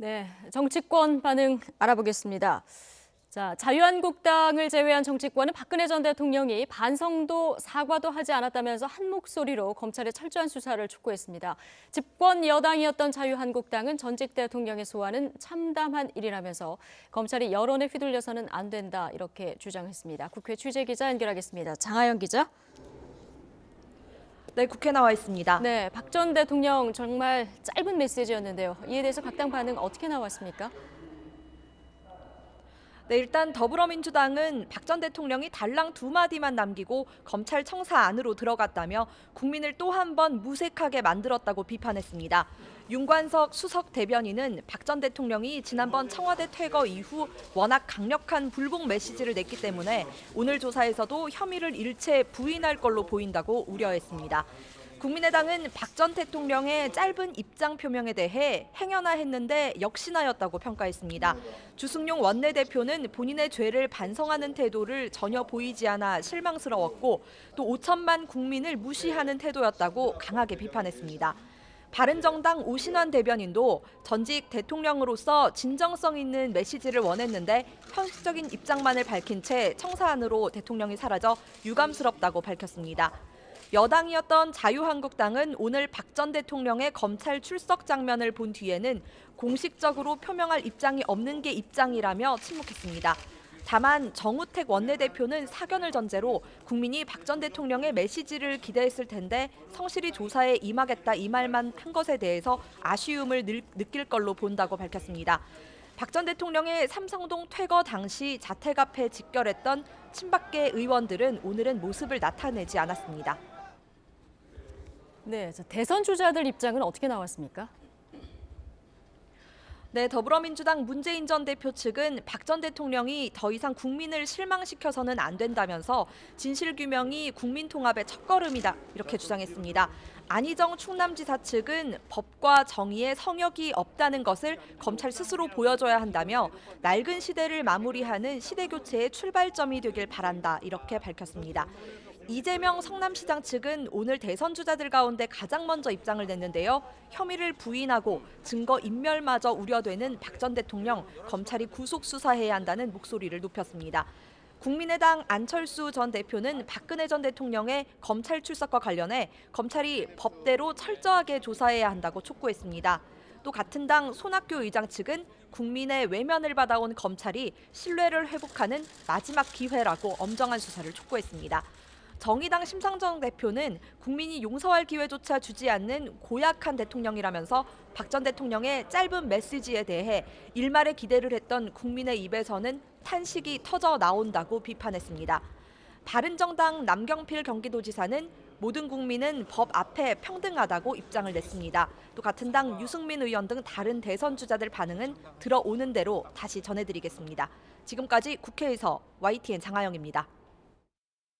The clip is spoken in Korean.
네, 정치권 반응 알아보겠습니다. 자, 자유한국당을 제외한 정치권은 박근혜 전 대통령이 반성도 사과도 하지 않았다면서 한 목소리로 검찰의 철저한 수사를 촉구했습니다. 집권 여당이었던 자유한국당은 전직 대통령의 소환은 참담한 일이라면서 검찰이 여론에 휘둘려서는 안 된다 이렇게 주장했습니다. 국회 취재기자 연결하겠습니다. 장하영 기자. 네, 국회 나와 있습니다. 네, 박 전 대통령 정말 짧은 메시지였는데요. 이에 대해서 각 당 반응 어떻게 나왔습니까? 네, 일단 더불어민주당은 박 전 대통령이 달랑 2마디만 남기고 검찰 청사 안으로 들어갔다며 국민을 또 한 번 무색하게 만들었다고 비판했습니다. 윤관석 수석 대변인은 박 전 대통령이 지난번 청와대 퇴거 이후 워낙 강력한 불복 메시지를 냈기 때문에 오늘 조사에서도 혐의를 일체 부인할 걸로 보인다고 우려했습니다. 국민의당은 박 전 대통령의 짧은 입장 표명에 대해 행여나했는데 역시나였다고 평가했습니다. 주승용 원내대표는 본인의 죄를 반성하는 태도를 전혀 보이지 않아 실망스러웠고 또 5천만 국민을 무시하는 태도였다고 강하게 비판했습니다. 바른정당 오신환 대변인도 전직 대통령으로서 진정성 있는 메시지를 원했는데 형식적인 입장만을 밝힌 채 청사 안으로 대통령이 사라져 유감스럽다고 밝혔습니다. 여당이었던 자유한국당은 오늘 박 전 대통령의 검찰 출석 장면을 본 뒤에는 공식적으로 표명할 입장이 없는 게 입장이라며 침묵했습니다. 다만 정우택 원내대표는 사견을 전제로 국민이 박 전 대통령의 메시지를 기대했을 텐데 성실히 조사에 임하겠다 이 말만 한 것에 대해서 아쉬움을 느낄 걸로 본다고 밝혔습니다. 박 전 대통령의 삼성동 퇴거 당시 자택 앞에 집결했던 친박계 의원들은 오늘은 모습을 나타내지 않았습니다. 네, 대선 주자들 입장은 어떻게 나왔습니까? 네, 더불어민주당 문재인 전 대표 측은 박 전 대통령이 더 이상 국민을 실망시켜서는 안 된다면서 진실규명이 국민통합의 첫걸음이다 이렇게 주장했습니다. 안희정 충남지사 측은 법과 정의에 성역이 없다는 것을 검찰 스스로 보여줘야 한다며 낡은 시대를 마무리하는 시대교체의 출발점이 되길 바란다 이렇게 밝혔습니다. 이재명 성남시장 측은 오늘 대선 주자들 가운데 가장 먼저 입장을 냈는데요. 혐의를 부인하고 증거 인멸마저 우려되는 박 전 대통령, 검찰이 구속 수사해야 한다는 목소리를 높였습니다. 국민의당 안철수 전 대표는 박근혜 전 대통령의 검찰 출석과 관련해 검찰이 법대로 철저하게 조사해야 한다고 촉구했습니다. 또 같은 당 손학규 의장 측은 국민의 외면을 받아온 검찰이 신뢰를 회복하는 마지막 기회라고 엄정한 수사를 촉구했습니다. 정의당 심상정 대표는 국민이 용서할 기회조차 주지 않는 고약한 대통령이라면서 박 전 대통령의 짧은 메시지에 대해 일말의 기대를 했던 국민의 입에서는 탄식이 터져 나온다고 비판했습니다. 바른정당 남경필 경기도지사는 모든 국민은 법 앞에 평등하다고 입장을 냈습니다. 또 같은 당 유승민 의원 등 다른 대선 주자들 반응은 들어오는 대로 다시 전해드리겠습니다. 지금까지 국회에서 YTN 장하영입니다.